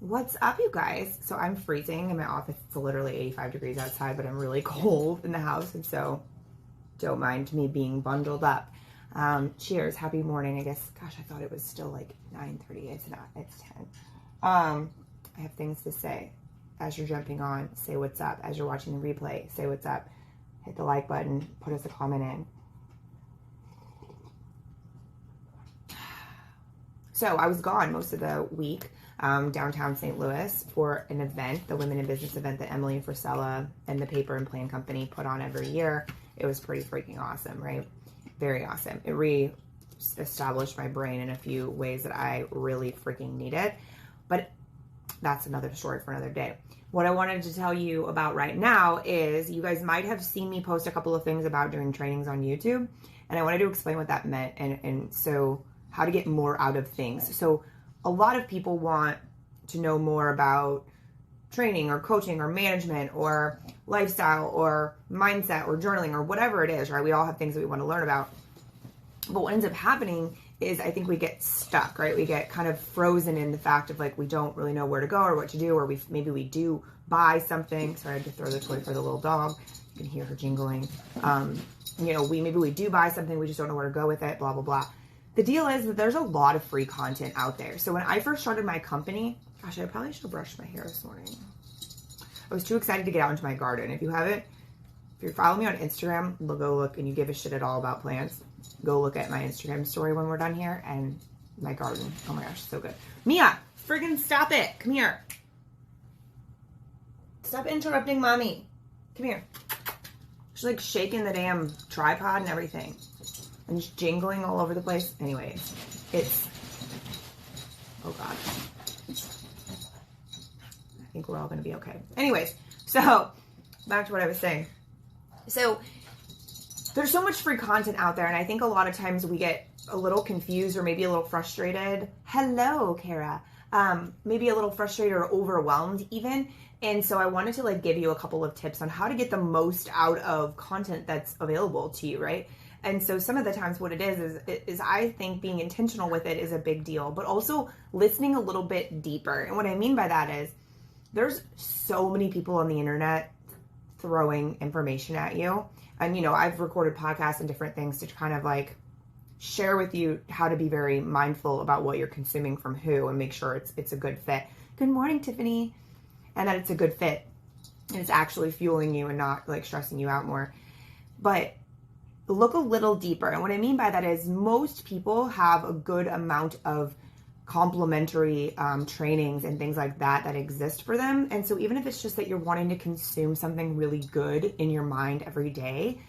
What's up, you guys? So I'm freezing in my office. It's literally 85 degrees outside, but I'm really cold in the house, and so don't mind me being bundled up. Cheers. Happy morning. I guess, gosh, I thought it was still like 9:30. It's not. It's 10. I have things to say. As you're jumping on, say what's up. As you're watching the replay, say what's up. Hit the like button. Put us a comment in. So I was gone most of the week. Downtown St. Louis for an event, the Women in Business event that Emily and Frisella and the Paper and Plan Company put on every year. It was pretty freaking awesome, right? Very awesome. It re-established my brain in a few ways that I really freaking needed. But that's another story for another day. What I wanted to tell you about right now is you guys might have seen me post a couple of things about doing trainings on YouTube. And I wanted to explain what that meant and so how to get more out of things. So a lot of people want to know more about training or coaching or management or lifestyle or mindset or journaling or whatever it is, right? We all have things that we want to learn about. But what ends up happening is I think we get stuck, right? We get kind of frozen in the fact of like, we don't really know where to go or what to do, or maybe we do buy something. Sorry, I had to throw the toy for the little dog. You can hear her jingling. Maybe we do buy something, we just don't know where to go with it, blah, blah, blah. The deal is that there's a lot of free content out there. So when I first started my company, gosh, I probably should have brushed my hair this morning. I was too excited to get out into my garden. If you're following me on Instagram, go look and you give a shit at all about plants, go look at my Instagram story when we're done here and my garden. Oh my gosh, so good. Mia, friggin' stop it. Come here. Stop interrupting mommy. Come here. She's like shaking the damn tripod and everything. And just jingling all over the place. Anyways, oh God. I think we're all going to be okay. Anyways, so back to what I was saying. So there's so much free content out there. And I think a lot of times we get a little confused or maybe a little frustrated. Hello, Kara. Maybe a little frustrated or overwhelmed even. And so I wanted to give you a couple of tips on how to get the most out of content that's available to you, right? And so some of the times what it is I think being intentional with it is a big deal, but also listening a little bit deeper. And what I mean by that is there's so many people on the internet throwing information at you. And, I've recorded podcasts and different things to kind of share with you how to be very mindful about what you're consuming from who and make sure it's a good fit. Good morning, Tiffany. And that it's a good fit and it's actually fueling you and not stressing you out more. But look a little deeper. And what I mean by that is most people have a good amount of complementary trainings and things like that exist for them. And so even if it's just that you're wanting to consume something really good in your mind every day,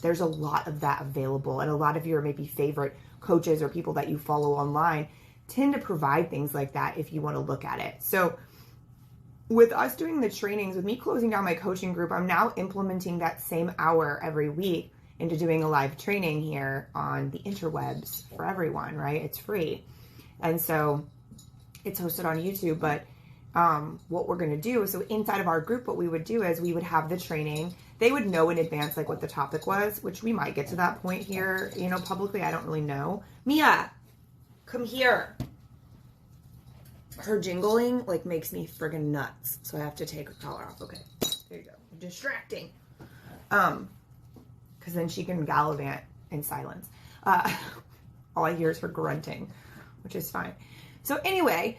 there's a lot of that available. And a lot of your maybe favorite coaches or people that you follow online tend to provide things like that if you want to look at it. So with us doing the trainings, with me closing down my coaching group, I'm now implementing that same hour every week into doing a live training here on the interwebs for everyone, right? It's free. And so it's hosted on YouTube, but what we're going to do, so inside of our group, what we would do is we would have the training. They would know in advance what the topic was, which we might get to that point here, publicly. I don't really know. Mia, come here. Her jingling makes me friggin' nuts. So I have to take her collar off. Okay, there you go. Distracting. Because then she can gallivant in silence. All I hear is her grunting, which is fine. So anyway,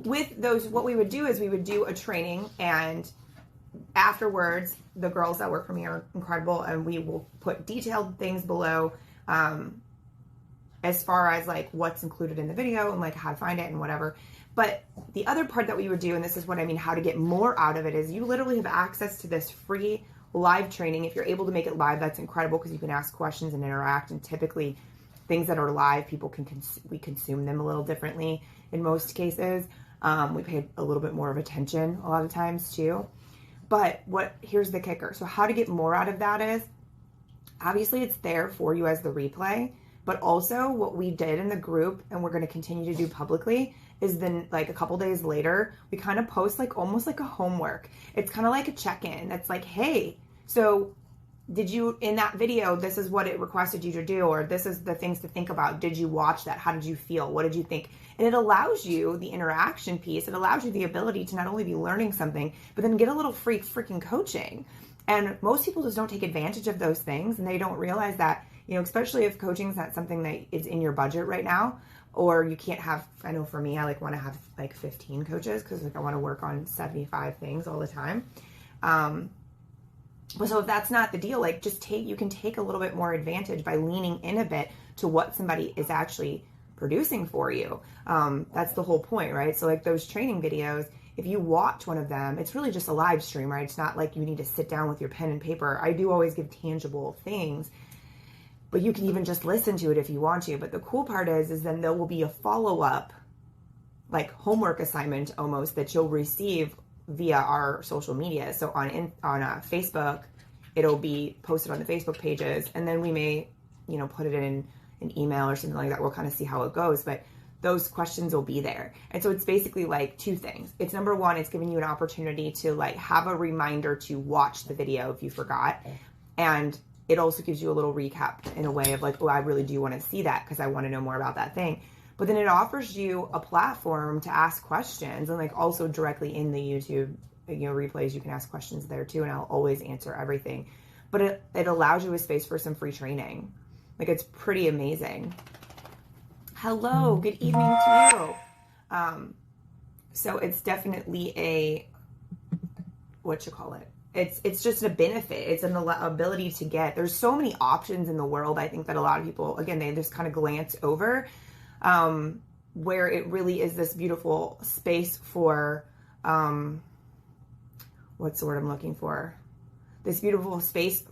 with those, what we would do is we would do a training, and afterwards, the girls that work for me are incredible, and we will put detailed things below as far as what's included in the video and how to find it and whatever. But the other part that we would do, and this is what I mean, how to get more out of it, is you literally have access to this free live training. If you're able to make it live, that's incredible because you can ask questions and interact. And typically things that are live, people we consume them a little differently in most cases. We pay a little bit more of attention a lot of times too. But here's the kicker. So how to get more out of that is, obviously it's there for you as the replay, but also what we did in the group, and we're going to continue to do publicly, is then a couple days later, we kind of post almost like a homework. It's kind of like a check-in. It's hey, so did you, in that video, this is what it requested you to do, or this is the things to think about. Did you watch that? How did you feel? What did you think? And it allows you the interaction piece. It allows you the ability to not only be learning something, but then get a little freaking coaching. And most people just don't take advantage of those things, and they don't realize that, you know, especially if coaching is not something that is in your budget right now, or you can't have, I know for me, I like want to have like 15 coaches because like I want to work on 75 things all the time. But so if that's not the deal, like you can take a little bit more advantage by leaning in a bit to what somebody is actually producing for you. That's the whole point, right? So like those training videos, if you watch one of them, it's really just a live stream, right? It's not like you need to sit down with your pen and paper. I do always give tangible things, but you can even just listen to it if you want to. But the cool part is then there will be a follow-up, like homework assignment almost, that you'll receive via our social media. So on Facebook, it'll be posted on the Facebook pages, and then we may, you know, put it in an email or something like that. We'll kind of see how it goes, but those questions will be there. And so it's basically like two things. It's number one, it's giving you an opportunity to like have a reminder to watch the video if you forgot. And it also gives you a little recap in a way of like, oh, I really do want to see that because I want to know more about that thing. But then it offers you a platform to ask questions, and like also directly in the YouTube, you know, replays, you can ask questions there too. And I'll always answer everything, but it allows you a space for some free training. Like it's pretty amazing. Hello, good evening to you. So it's definitely it's just a benefit. It's an ability to get, there's so many options in the world. I think that a lot of people, again, they just kind of glance over, where it really is this beautiful space for, what's the word I'm looking for? This beautiful space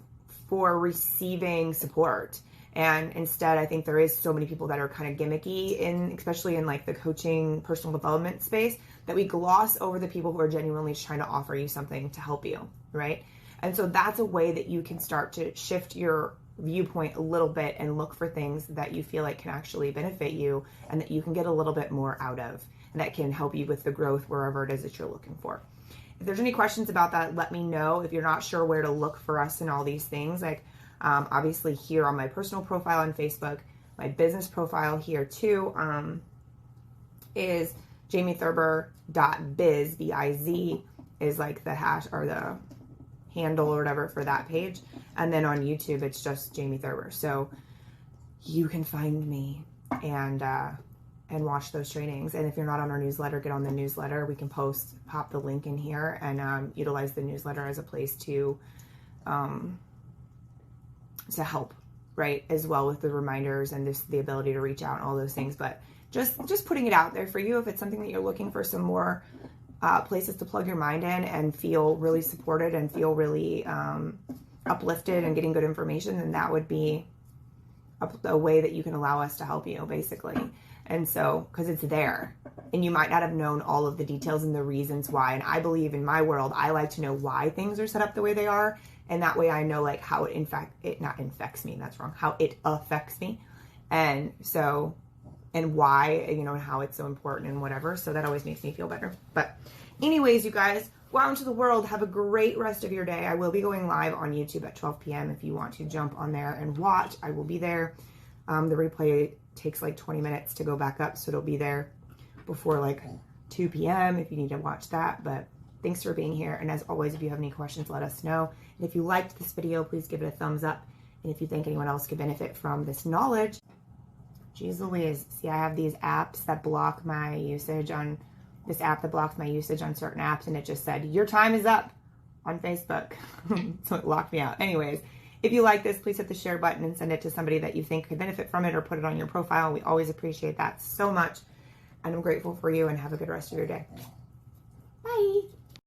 for receiving support. And instead, I think there is so many people that are kind of gimmicky especially in like the coaching, personal development space, that we gloss over the people who are genuinely trying to offer you something to help you, right? And so that's a way that you can start to shift your viewpoint a little bit and look for things that you feel like can actually benefit you and that you can get a little bit more out of, and that can help you with the growth wherever it is that you're looking for. If there's any questions about that, let me know. If you're not sure where to look for us and all these things, like obviously here on my personal profile on Facebook, my business profile here too, is jamiethurber.biz, B-I-Z is like the hash or the handle or whatever for that page. And then on YouTube, it's just Jamie Thurber. So you can find me and watch those trainings. And if you're not on our newsletter, get on the newsletter. We can pop the link in here and utilize the newsletter as a place to help, right? As well with the reminders and just the ability to reach out and all those things. But just putting it out there for you. If it's something that you're looking for some more places to plug your mind in and feel really supported and feel really uplifted and getting good information, then that would be a way that you can allow us to help you, basically. And so, because it's there, and you might not have known all of the details and the reasons why. And I believe in my world, I like to know why things are set up the way they are. And that way I know like how how it affects me. And so, and why, you know, and how it's so important and whatever. So that always makes me feel better. But anyways, you guys, go out into the world. Have a great rest of your day. I will be going live on YouTube at 12 p.m. If you want to jump on there and watch, I will be there. The replay takes like 20 minutes to go back up. So it'll be there before like 2 p.m. if you need to watch that. But thanks for being here. And as always, if you have any questions, let us know. And if you liked this video, please give it a thumbs up. And if you think anyone else could benefit from this knowledge, geez Louise, see, I have these apps that block my usage on this app that blocks my usage on certain apps. And it just said, your time is up on Facebook. So it locked me out. Anyways, if you like this, please hit the share button and send it to somebody that you think could benefit from it, or put it on your profile. We always appreciate that so much. And I'm grateful for you, and have a good rest of your day. Bye.